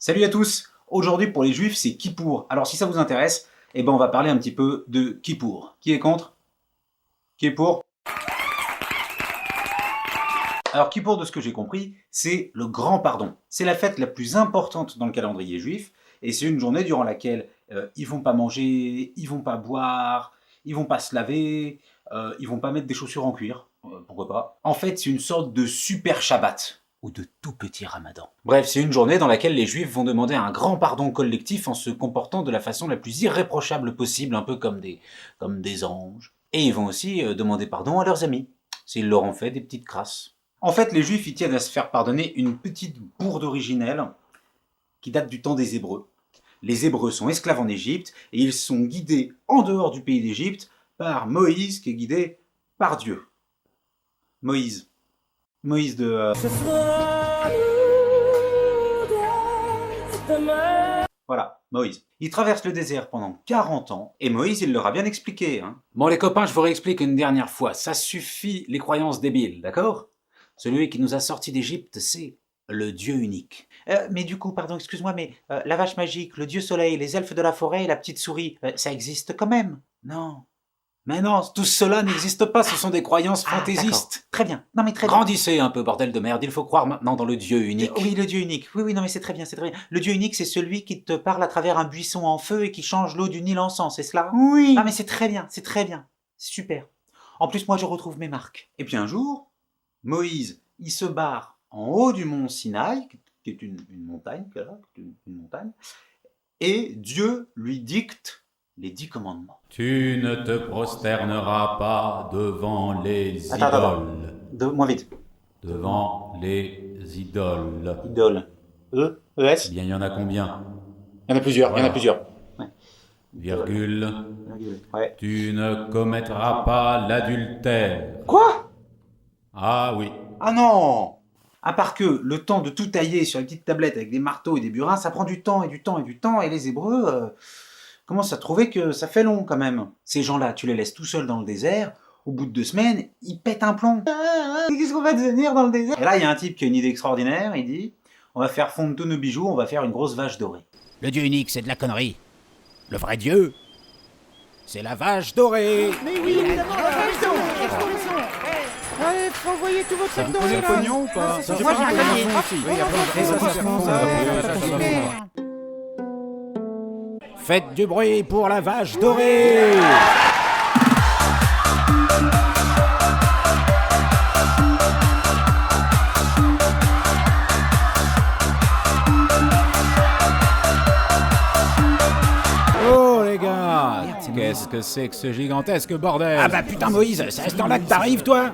Salut à tous. Aujourd'hui pour les juifs c'est Kippour. Alors si ça vous intéresse, eh ben on va parler un petit peu de Kippour. Qui est contre? Qui est pour? Alors Kippour, de ce que j'ai compris, c'est le grand pardon. C'est la fête la plus importante dans le calendrier juif, et c'est une journée durant laquelle ils vont pas manger, ils vont pas boire, ils vont pas se laver, ils vont pas mettre des chaussures en cuir, pourquoi pas. En fait c'est une sorte de super Shabbat, ou de tout petit ramadan. Bref, c'est une journée dans laquelle les juifs vont demander un grand pardon collectif en se comportant de la façon la plus irréprochable possible, un peu comme des anges. Et ils vont aussi demander pardon à leurs amis, s'ils leur ont fait des petites crasses. En fait, les Juifs y tiennent à se faire pardonner une petite bourde originelle qui date du temps des Hébreux. Les Hébreux sont esclaves en Égypte et ils sont guidés en dehors du pays d'Égypte par Moïse qui est guidé par Dieu. Moïse de... Voilà, Moïse. Il traverse le désert pendant 40 ans, et Moïse, il leur a bien expliqué. Bon les copains, je vous réexplique une dernière fois, ça suffit les croyances débiles, d'accord? Celui qui nous a sortis d'Égypte, c'est le Dieu unique. Mais du coup, pardon, excuse-moi, mais la vache magique, le Dieu soleil, les elfes de la forêt et la petite souris, ça existe quand même? Non. Mais non, tout cela n'existe pas, ce sont des croyances fantaisistes. Très bien. Non mais très bien. Grandissez un peu, bordel de merde, il faut croire maintenant dans le Dieu unique. Oui, le Dieu unique. Oui, non mais c'est très bien, c'est très bien. Le Dieu unique, c'est celui qui te parle à travers un buisson en feu et qui change l'eau du Nil en sang, c'est cela? Oui. Ah mais c'est très bien, c'est super. En plus, moi je retrouve mes marques. Et puis un jour, Moïse, il se barre en haut du mont Sinaï, qui est une montagne, une montagne, et Dieu lui dicte les 10 commandements. Tu ne te prosterneras pas devant les Attends. idoles. Moins vite. Devant les idoles. Idole. E-S. Eh bien, il y en a combien? Il y en a plusieurs, Voilà. Ouais. Virgule. Ouais. Tu ne commettras pas l'adultère. Quoi? Ah oui. Ah non! À part que le temps de tout tailler sur les petites tablettes avec des marteaux et des burins, ça prend du temps, et les Hébreux commencent à trouver que ça fait long quand même. Ces gens-là, tu les laisses tout seuls dans le désert, au bout de 2 semaines, ils pètent un plomb. Qu'est-ce qu'on va devenir dans le désert? Et là, il y a un type qui a une idée extraordinaire, il dit, on va faire fondre tous nos bijoux, on va faire une grosse vache dorée. Le Dieu unique, c'est de la connerie. Le vrai Dieu, c'est la vache dorée. Mais oui, évidemment, la vache dorée. Ouais, faut envoyer tout votre sac doré, là. pognon ou pas? Moi, j'ai gagné. Faites du bruit pour la vache dorée. Oh les gars, qu'est-ce que c'est que ce gigantesque bordel? Ah bah putain Moïse, c'est à ce temps-là que t'arrives toi?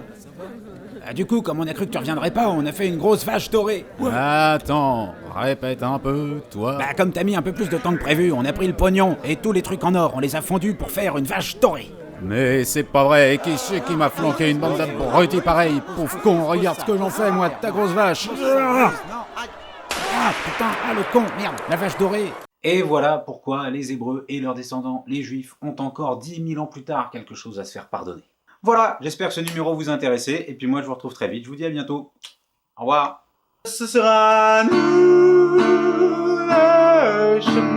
Du coup, comme on a cru que tu reviendrais pas, on a fait une grosse vache dorée. Attends, répète un peu, toi. Bah comme t'as mis un peu plus de temps que prévu, on a pris le pognon et tous les trucs en or, on les a fondus pour faire une vache dorée. Mais c'est pas vrai, qui c'est qui m'a flanqué une bande d'abrutis pareil? Pauvre con, regarde ce que j'en fais, moi, de ta grosse vache. Ah putain, le con, merde, la vache dorée. Et voilà pourquoi les Hébreux et leurs descendants, les Juifs, ont encore 10 000 ans plus tard quelque chose à se faire pardonner. Voilà, j'espère que ce numéro vous intéressait, et puis moi je vous retrouve très vite, je vous dis à bientôt. Au revoir. Ce sera nous le chemin.